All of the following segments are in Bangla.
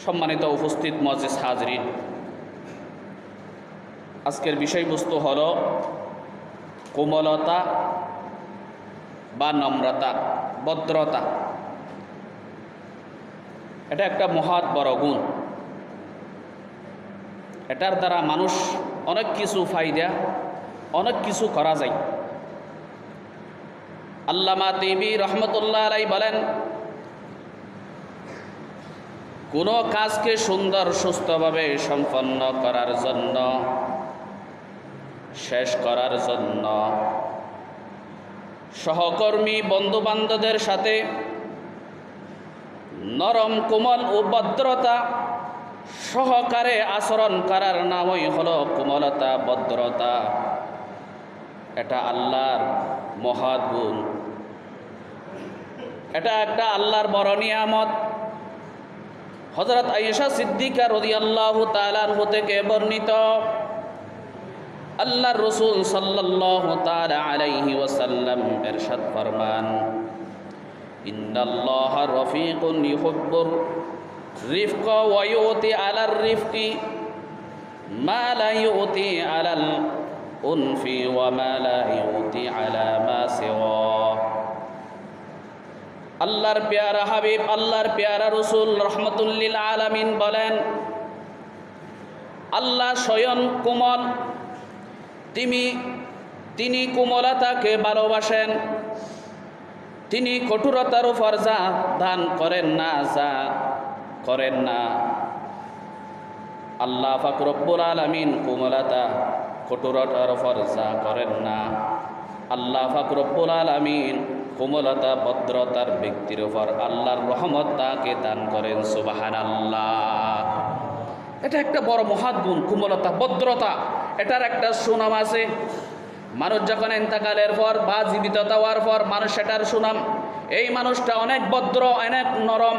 সম্মানিত উপস্থিত মুআজ্জিজ হাজরিন, আজকের বিষয়বস্তু হল কোমলতা বা নম্রতা, ভদ্রতা। এটা একটা মহৎ বড় গুণ। এটার দ্বারা মানুষ অনেক কিছু ফায়দা, অনেক কিছু করা যায়। আল্লামা তিবি রহমতুল্লাহ আলাইহি বলেন, কোনো কাজকে সুন্দর সুস্থভাবে সম্পন্ন করার জন্য, শেষ করার জন্য সহকর্মী বন্ধুবান্ধবদের সাথে নরম কোমল ও ভদ্রতা সহকারে আচরণ করার নামই হলো কোমলতা, ভদ্রতা। এটা আল্লাহর মহৎ গুণ। এটা একটা আল্লাহর বড় নিয়ামত। হযরত আয়েশা সিদ্দিকা রাদিয়াল্লাহু তাআলা আনহা থেকে বর্ণিত, আল্লাহর রাসূল সাল্লাল্লাহু তাআলা আলাইহি ওয়াসাল্লাম ইরশাদ ফরমান, ইন্নাল্লাহা রাফিকুন ইউহিব্বুর রিফকা ওয়া ইউতি আলার রিফকি মা লা ইউতি আলাল উনফি ওয়া মা লা ইউতি আলা মা সিওয়া। আল্লাহর পেয়ারা হাবিব, আল্লাহর পেয়ারা রসুল রহমতুল লিল আলামিন বলেন, আল্লাহ স্বয়ং কোমল। তিনি কোমলতাকে ভালোবাসেন। তিনি কঠোরতার উপর যা দান করেন না, আল্লাহ পাক রব্বুল আলামিন কোমলতা কঠোরতার উপর যা করেন না, আল্লাহ পাক রব্বুল আলামিন কোমলতা ভদ্রতার ব্যক্তির উপর আল্লাহর রহমত তাকে দান করেন। সুবহানাল্লাহ। এটা একটা বড় মহৎ গুণ, কোমলতা, ভদ্রতা। এটার একটা সুনাম আছে। মানুষ যখন ইন্তেকালের পর বা জীবিত হওয়ার পর মানুষ সেটার সুনাম, এই মানুষটা অনেক ভদ্র, অনেক নরম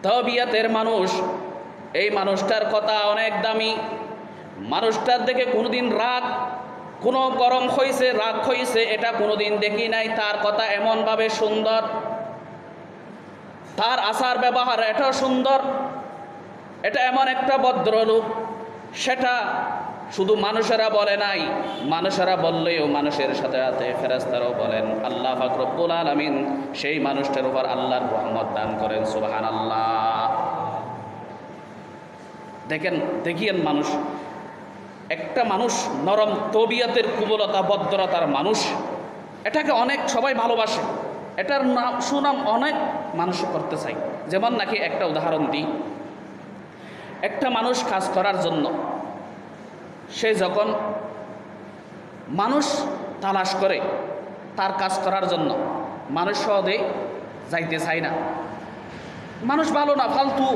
তবিয়তের মানুষ, এই মানুষটার কথা অনেক দামি। মানুষটার দেখে কোনোদিন কোনো গরম হয়েছে, রাগ হয়েছে, এটা কোনোদিন দেখি নাই। তার কথা এমনভাবে সুন্দর, তার আচার ব্যবহার এটাও সুন্দর। এটা এমন একটা ভদ্রলোক, সেটা শুধু মানুষেরা বলে নাই, মানুষেরা বললেও মানুষের সাথে সাথে ফেরেশতারাও বলেন। আল্লাহ পাক রব্বুল আলামিন সেই মানুষটার উপর আল্লাহর রহমত দান করেন। সুবহানাল্লাহ। দেখিয়েন মানুষ, একটা মানুষ নরম তবিয়তের কোমলতা ভদ্রতার মানুষ, এটাকে অনেক সবাই ভালোবাসে। এটার সুনাম অনেক মানুষ করতে চায়। যেমন নাকি একটা উদাহরণ দিই, একটা মানুষ কাজ করার জন্য সে যখন মানুষ তালাশ করে তার কাজ করার জন্য, মানুষ সহজে যাইতে চায় না। মানুষ ভালো না, ফালতু,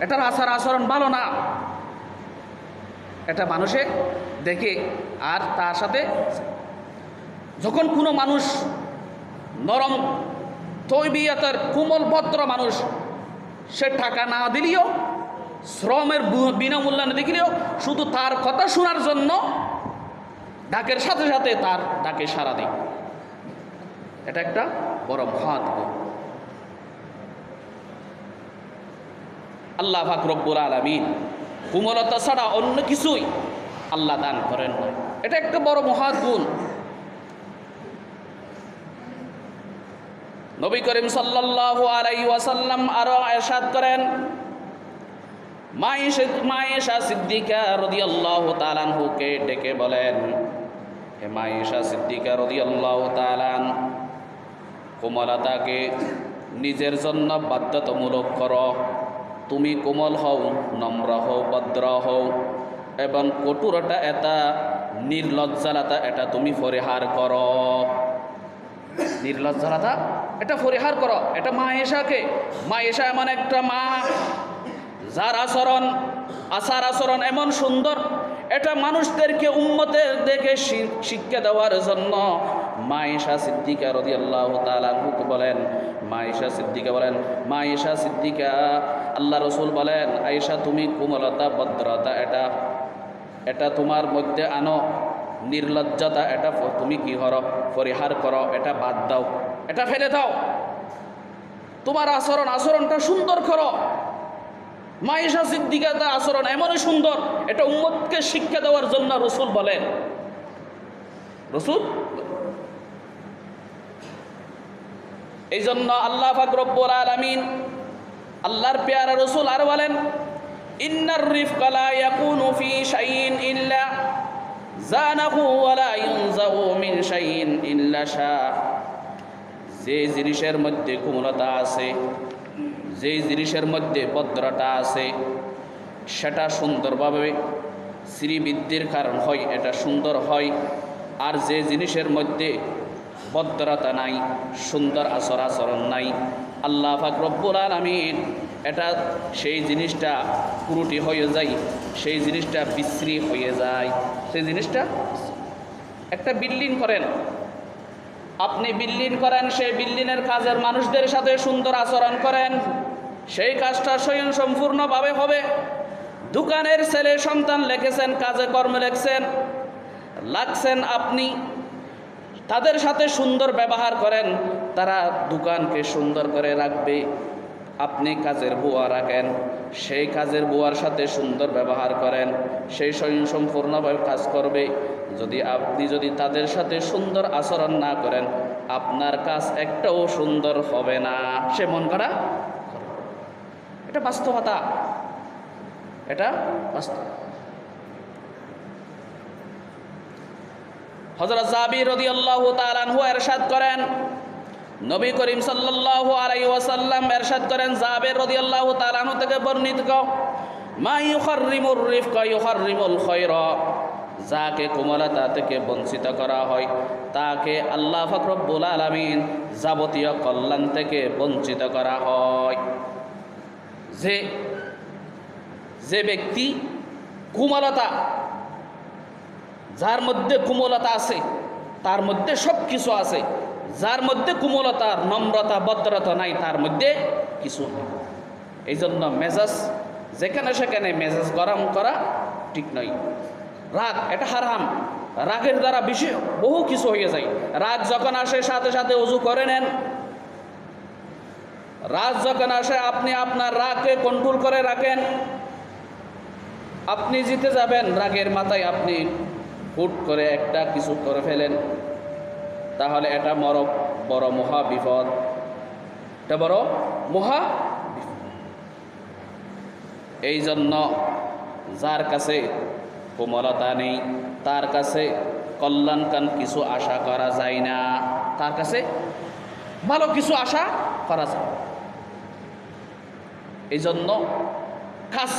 এটার আচার আচরণ ভালো না, এটা মানুষে দেখে আর তার সাথে যখন কোনো মানুষ নরম তবিয়তের কোমল ভদ্র মানুষ, সে টাকা না দিলেও, শ্রমের বিনামূল্যে না দিলেও, শুধু তার কথা শোনার জন্য ডাকের সাথে সাথে তার ডাকে সাড়া দেয়। এটা একটা বড় মহৎ গুণ। আল্লাহ পাক রব্বুল আলামিন কোমলতা ছাড়া অন্য কিছুই আল্লাহ দান করেন না। এটা একটা বড় মহৎ গুণ। নবী করিম সাল্লাল্লাহু আলাইহি ওয়াসাল্লাম আরো ইরশাদ করেন, মা আয়েশা সিদ্দিকা রাদিয়াল্লাহু তাআলা আনহুকে ডেকে বলেন, হে মা আয়েশা সিদ্দিকা রাদিয়াল্লাহু তাআলা, কোমলতাকে নিজের জন্য বাধ্যতামূলক করো। তুমি কোমল হও, নম্র হও, ভদ্র হও, এবং কঠোরতা, এটা নির্লজ্জালতা, এটা তুমি পরিহার করো। নির্লজ্জালতা এটা পরিহার করো। এটা মা আয়েশা এমন একটা মা, যার আচার আচরণ এমন সুন্দর, এটা মানুষদেরকে উম্মতের দেখে শিক্ষা দেওয়ার জন্য মা আয়েশা সিদ্দিকা রাদিয়াল্লাহু তাআলা আনহা বলেন, মা আয়েশা সিদ্দিকা, আল্লাহ রসুল বলেন, আয়েশা তুমি কোমলতা ভদ্রতা এটা তোমার মধ্যে আনো, নির্লজ্জতা এটা তুমি কি করো, পরিহার করো, এটা বাদ দাও, এটা ফেলে দাও। তোমার আচরণটা সুন্দর করো, মা আয়েশা সিদ্দিকার আচরণ এমনই সুন্দর, এটা উম্মতকে শিক্ষা দেওয়ার জন্য রাসূল বলেন। রাসূল এই জন্য আল্লাহ পাক রব্বুল আলামিন, আল্লাহর পেয়ারা রাসূল আর বলেন, ইন্নার রিফকা লা ইয়াকুনু ফি শাইইন ইল্লা জানাহু ওয়া লা ইউনজাউ মিন শাইইন ইল্লা শা। যে জিনিসের মধ্যে কোমলতা আছে, যে জিনিসের মধ্যে ভদ্রতা আছে, সেটা সুন্দরভাবে শ্রীবৃদ্ধির কারণ হয়, এটা সুন্দর হয়। আর যে জিনিসের মধ্যে ভদ্রতা নাই, সুন্দর আচরণ নাই, আল্লাহ পাক রব্বুল আলামিন এটা সেই জিনিসটা ত্রুটি হয়ে যায়, সেই জিনিসটা বিশ্রী হয়ে যায়। সেই জিনিসটা, একটা বিল্ডিং করেন আপনি, বিল্ডিং করেন, সেই বিল্ডিংয়ের কাজের মানুষদের সাথে সুন্দর আচরণ করেন, সেই কাজটা স্বয়ং সম্পূর্ণভাবে হবে। দোকানের ছেলে সন্তান লেগেছেন, কাজে কর্মে লাগছেন, আপনি তাদের সাথে সুন্দর ব্যবহার করেন, তারা দোকানকে সুন্দর করে রাখবে। আপনি কাজের বুয়া রাখেন, সেই কাজের বুয়ার সাথে সুন্দর ব্যবহার করেন, সেই স্বয়ং সম্পূর্ণভাবে কাজ করবে। আপনি যদি তাদের সাথে সুন্দর আচরণ না করেন, আপনার কাজ একটাও সুন্দর হবে না। সে মন করা, এটা বাস্তবতা, এটা বাস্তব। হযরত জাবির রাদিয়াল্লাহু তাআলা আনহু ইরশাদ করেন, নবী করিম সাল্লাল্লাহু আলাইহি ওয়াসাল্লাম ইরশাদ করেন, জাবির রাদিয়াল্লাহু তাআলা আনহু থেকে বর্ণিত, মা ইউহাররিমুর রিফকা ইউহাররিমুল খায়রা। যাকে কোমলতা থেকে বঞ্চিত করা হয়, তাকে আল্লাহ পাক রব্বুল আলামিন যাবতীয় কল্যাণ থেকে বঞ্চিত করা হয়। যে ব্যক্তি কোমলতা, যার মধ্যে কোমলতা আছে, তার মধ্যে সব কিছু আছে। যার মধ্যে কোমলতার, নম্রতা, ভদ্রতা নাই, তার মধ্যে কিছু নেই। এই জন্য মেজাজ, যেখানে সেখানে মেজাজ গরম করা ঠিক নয়। রাগ এটা হারাম, রাগের দ্বারা বেশি বহু কিছু হয়ে যায়। রাগ যখন আসে, সাথে সাথে ওযু করে নেন। রাগ যখন আসে, আপনি আপনার রাগকে কন্ট্রোল করে রাখেন। আপনি জিতে যাবেন, রাগের মাথায় আপনি হুট করে একটা কিছু করে ফেলেন, তাহলে এটা বড় মহা বিপদ, এটা বড় মহা বিপদ। এই জন্য যার কাছে কোমলতা নেই, তার কাছে কল্যাণকান কিছু আশা করা যায় না, তার কাছে ভালো কিছু আশা করা যায়। এই জন্য কাজ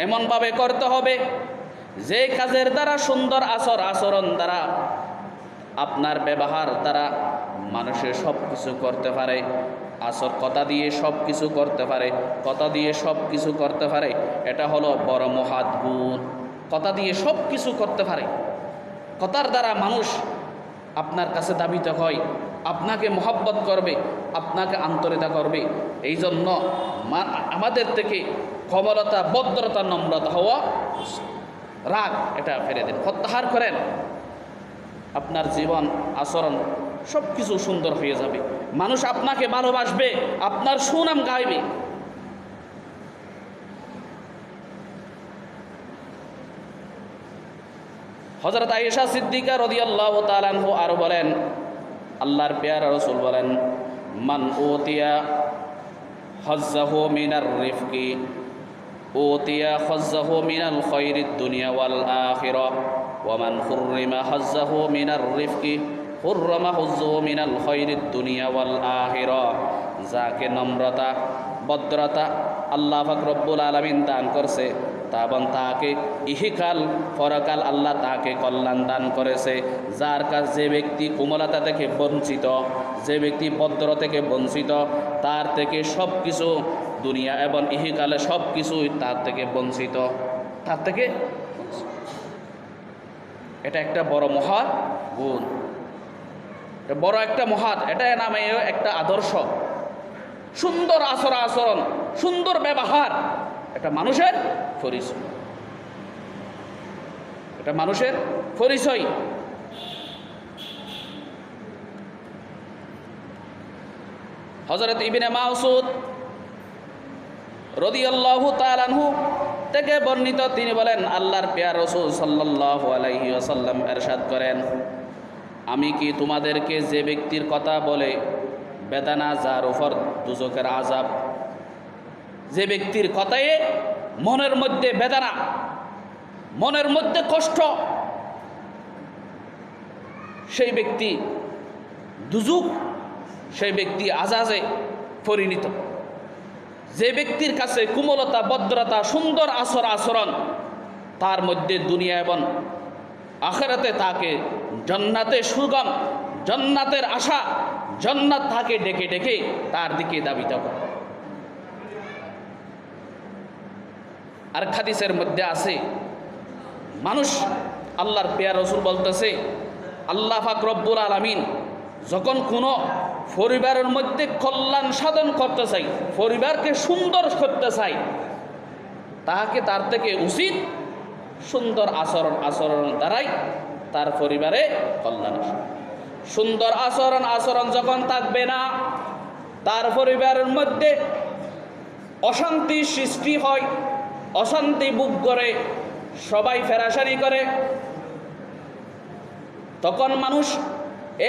এমনভাবে করতে হবে, যে কাজের দ্বারা সুন্দর আচরণ দ্বারা, আপনার ব্যবহার দ্বারা মানুষের সব কিছু করতে পারে। কথা দিয়ে সব কিছু করতে পারে, কথা দিয়ে সব কিছু করতে পারে, এটা হলো বড় মহৎ গুণ। কথা দিয়ে সব কিছু করতে পারে, কথার দ্বারা মানুষ আপনার কাছে দাবিত হয়, আপনাকে মহব্বত করবে, আপনাকে আন্তরিকতা করবে। এই জন্য আমাদের থেকে কোমলতা, ভদ্রতা, নম্রতা হওয়া, রাগ এটা ফেলে দেন, প্রত্যাহার করেন। আপনার জীবন, আচরণ সব কিছু সুন্দর হয়ে যাবে। মানুষ আপনাকে ভালোবাসবে, আপনার সুনাম গাইবে। হযরত আয়েশা সিদ্দিকা রাদিয়াল্লাহু তাআলা আনহু আরো বলেন, আল্লাহর পেয়ারা রাসূল বলেন, মান উতিয়া হাজ্জাহু মিনার রিফকি উতিয়া হাজ্জাহু মিনাল খায়রিদ দুনিয়া ওয়াল আখিরাহ ওয়া মান হুররিমা হাজ্জাহু মিনার রিফকি হুররামা হাজ্জাহু মিনাল খায়রিদ দুনিয়া ওয়াল আখিরাহ। যাকে নম্রতা, ভদ্রতা আল্লাহ পাক রব্বুল আলামিন দান করছে, এবং তাকে ইহকাল পরকাল আল্লাহ তাকে কল্যাণ দান করেছে। যার কাছে, যে ব্যক্তি কোমলতা থেকে বঞ্চিত, যে ব্যক্তি ভদ্র থেকে বঞ্চিত, তার থেকে সব কিছু, দুনিয়া এবং ইহকালে সব কিছুই তার থেকে বঞ্চিত, তার থেকে। এটা একটা বড় মহৎ গুণ, এটা বড় একটা মহৎ, এটা নামে একটা আদর্শ। সুন্দর আচরণ, সুন্দর ব্যবহার, এটা মানুষের পরিচয়, এটা মানুষের পরিচয়। হযরত ইবনে মাসউদ রাদিয়াল্লাহু তাআলা আনহু থেকে বর্ণিত, তিনি বলেন আল্লাহর প্রিয় রাসূল সাল্লাল্লাহু আলাইহি ওয়াসাল্লাম ইরশাদ করেন, আমি কি তোমাদেরকে যে ব্যক্তির কথা বলে বেদনা যার উপর দুজকের আযাব, যে ব্যক্তির কথায় মনের মধ্যে বেদনা, মনের মধ্যে কষ্ট, সেই ব্যক্তি দুজক, সেই ব্যক্তি আযাবে পরিণত। যে ব্যক্তির কাছে কোমলতা, ভদ্রতা, সুন্দর আচরণ, তার মধ্যে দুনিয়া এবং আখিরাতে তাকে জান্নাতে সুগম, জান্নাতের আশা, জান্নাত তাকে ডেকে ডেকে তার দিকে ধাবিত করে। আর হাদিসের মধ্যে আছে, মানুষ, আল্লাহর প্রিয় রাসূল বলতেছে, আল্লাহ পাক রব্বুল আলামিন যখন কোনো পরিবারের মধ্যে কল্যাণ সাধন করতে চাই, পরিবারকে সুন্দর করতে চাই, তাহাকে তার থেকে উচিত সুন্দর আচরণ দ্বারাই তার পরিবারে কল্যাণ আসে। সুন্দর আচরণ যখন থাকবে না, তার পরিবারের মধ্যে অশান্তি সৃষ্টি হয়, অশান্তি বুক করে, সবাই ফেরাসারি করে, তখন মানুষ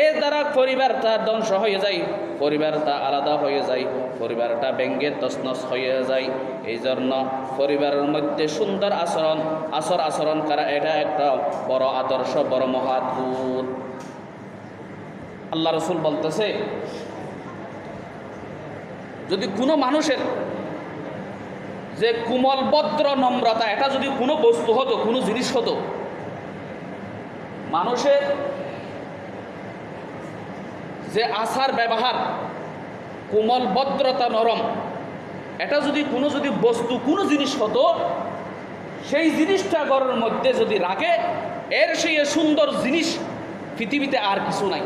এর দ্বারা পরিবারটা ধ্বংস হয়ে যায়, পরিবারটা আলাদা হয়ে যায়, পরিবারটা ভেঙ্গে তছনছ হয়ে যায়। এই জন্য পরিবারের মধ্যে সুন্দর আচরণ করা এটা একটা বড় আদর্শ, বড় মহাদ্ভুত। আল্লাহ রাসূল বলতেছে, যদি কোনো মানুষের যে কোমল ভদ্র নম্রতা, এটা যদি কোনো বস্তু হতো, কোনো জিনিস হতো, মানুষের যে আচার ব্যবহার, কোমল ভদ্রতা, নরম, এটা যদি কোনো বস্তু, কোনো জিনিস হতো, সেই জিনিসটা ঘরের মধ্যে যদি রাখে, এর সেই সুন্দর জিনিস পৃথিবীতে আর কিছু নাই।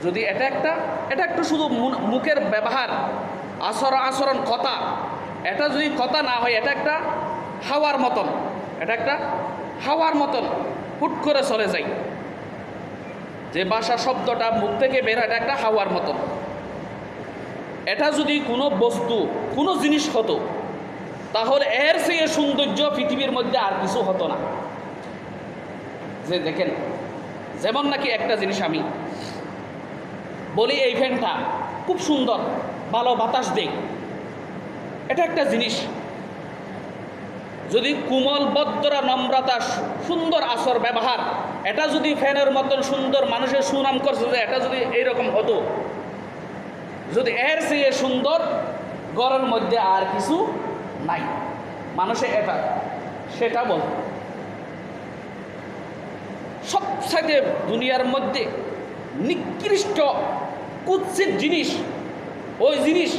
যদি এটা একটা শুধু মুখের ব্যবহার, আচরণ, কথা, এটা যদি কথা না হয়, এটা একটা হাওয়ার মতন, এটা একটা হাওয়ার মতন হুট করে চলে যায়। যে ভাষা শব্দটা মুখ থেকে বের হয়, এটা একটা হাওয়ার মতন। এটা যদি কোনো বস্তু, কোনো জিনিস হতো, তাহলে এর চেয়ে সৌন্দর্য পৃথিবীর মধ্যে আর কিছু হতো না। যে দেখেন, যেমন নাকি একটা জিনিস আমি বলি, এই ফ্যানটা খুব সুন্দর, ভালো বাতাস দেয়, এটা একটা জিনিস। যদি কোমল ভদ্র নম্রতা, সুন্দর আচর ব্যবহার, এটা যদি ফ্যানের মতন সুন্দর, মানুষের সুনাম করছে, যে এটা যদি এইরকম হতো, যদি এর চেয়ে সুন্দর ঘরের মধ্যে আর কিছু নাই, মানুষে এটা সেটা বলত। সবচাইতে দুনিয়ার মধ্যে নিকৃষ্ট কুৎসিত জিনিস ওই জিনিস,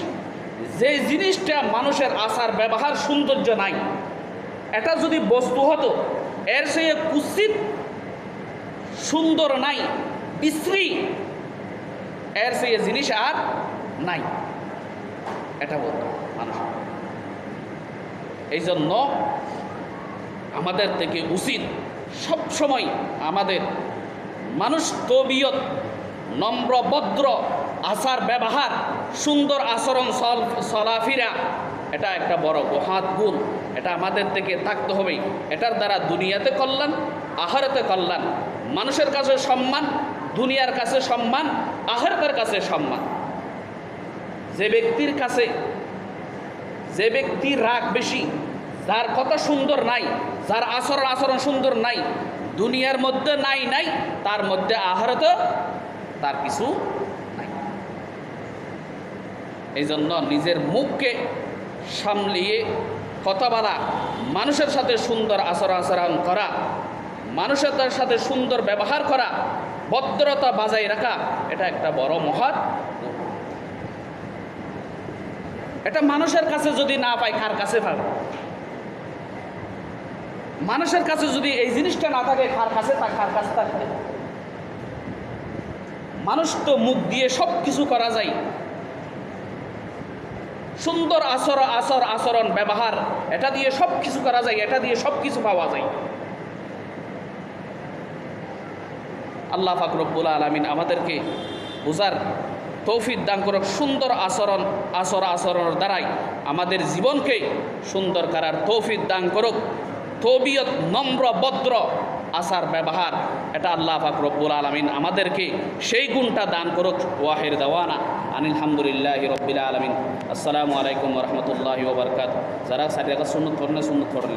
যে জিনিসটা মানুষের আচার ব্যবহার সৌন্দর্য নাই, এটা যদি বস্তু হতো, এর চেয়ে কুৎসিত, সুন্দর নাই, বিশ্রী, এর চেয়ে জিনিস আর নাই, এটা বলতো মানুষ। এই জন্য আমাদের থেকে উচিত সবসময় আমাদের মানুষ তবিয়ত, নম্র ভদ্র আচার ব্যবহার, সুন্দর আচরণ চলাফেরা, এটা একটা বড় মহৎ গুণ, এটা আমাদের থেকে থাকতে হবে। এটার দ্বারা দুনিয়াতে কল্যাণ, আখিরাতে কল্যাণ, মানুষের কাছে সম্মান, দুনিয়ার কাছে সম্মান, আখিরাতের কাছে সম্মান। যে ব্যক্তির রাগ বেশি, যার কথা সুন্দর নাই, যার আচরণ সুন্দর নাই, দুনিয়ার মধ্যে নাই, তার মধ্যে আখিরাতে তার কিছু নাই। এই জন্য নিজের মুখকে সামলিয়ে কথা বলা, মানুষের সাথে সুন্দর আচরণ করা, মানুষের সাথে সুন্দর ব্যবহার করা, ভদ্রতা বজায় রাখা, এটা একটা বড় মহৎ। এটা মানুষের কাছে যদি না পাই, কার কাছে পাবে? মানুষের কাছে যদি এই জিনিসটা না থাকে, কার কাছে থাকবে? মানুষ তো মুখ দিয়ে সব কিছু করা যায়, সুন্দর আচরণ ব্যবহার, এটা দিয়ে সব কিছু করা যায়, এটা দিয়ে সব কিছু পাওয়া যায়। আল্লাহ পাক রব্বুল আলামিন আমাদেরকে বুঝার তৌফিক দান করুক। সুন্দর আচরণের দ্বারাই আমাদের জীবনকে সুন্দর করার তৌফিক দান করুক। তবিয়ত, নম্র ভদ্র আচার ব্যবহার, এটা আল্লাহ পাক রব্বুল আলামিন আমাদেরকে সেই গুণটা দান করুক। ওয়াহির দাওয়ানা আনিল হামদুলিল্লাহি রব্বিল আলামিন। আসসালামু আলাইকুম ওয়া রাহমাতুল্লাহি ওয়া বারাকাতুহু। যারা সারিয়াকা সুন্নাত পড়েন সুন্নাত পড়েন।